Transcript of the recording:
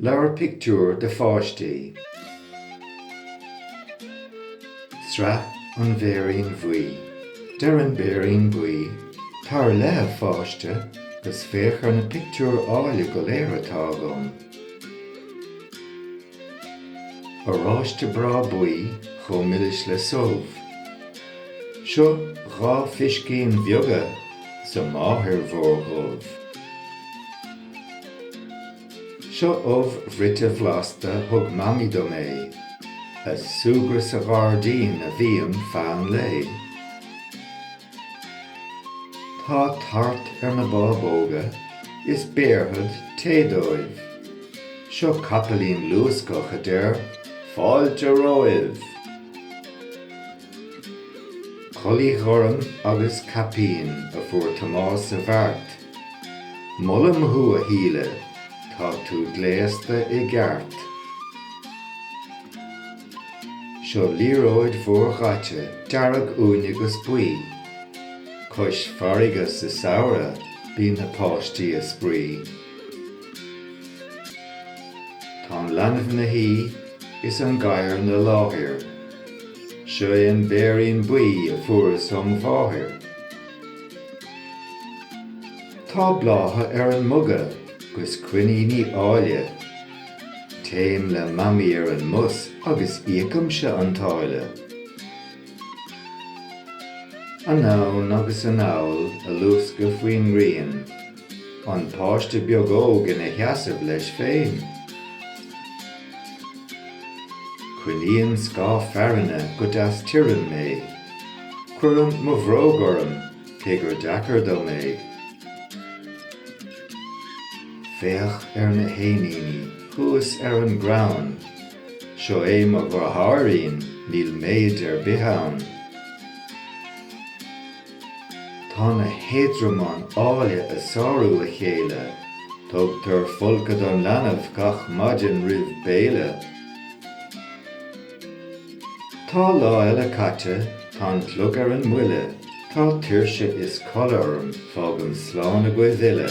Leabhar Pictiúirí de Pháistí. Sreath an Bhéirín Bhuí. Der an Bhéirín Bhuí, tar le fáiste, gus féchar na pictiúr áile go léir atá agam. Aráiste bra Bhuí chomh millis le sómh. Seo dhá fiscín bheoga sa máthair mhórghóibh. Seo bhríte bhlasta thug mamí do mé, a suagra sa ghardín a bhíam fan lé. Tá tart na bábóga is béarthad tédóibh. Seo capalín luascach a deir fáilte róibh. Chulaí ghoram agus capín a fuair Tomás sa bhart. Mollam thu a híle, tá tú gléasta I gceart. Seo líróid mhórghaite dearg úine gus buí. Cois farraige sa samhra bí na páistí a sprí. Tá leanbh na hí is an gcathair na láthair. Seo an Bhéirín Bhuí a fuair som bháthir. Tá blátha an mugad gus cuiníní áile. Téim le mamí an mus agus íocamse an táille. An nán agus an áil a luasca faoin rian. An páiste beag óg ina sheasamh leis féin. Cuiníonn scá fearanna go deas tireann mé. Cuireann mo bhrógaram cé gur deacair do mé. Féach na héanaíní chuas an grán. Seo é mo gur tháiríonn níl méid bithán. Tá na héadramán áile a sáú a chéile, tugtar folcad an leanamh gach maidin rih béile. Tá lá eile caite, tá clog an muile, tá tuirse is colla orm fágam sláán a go bhile.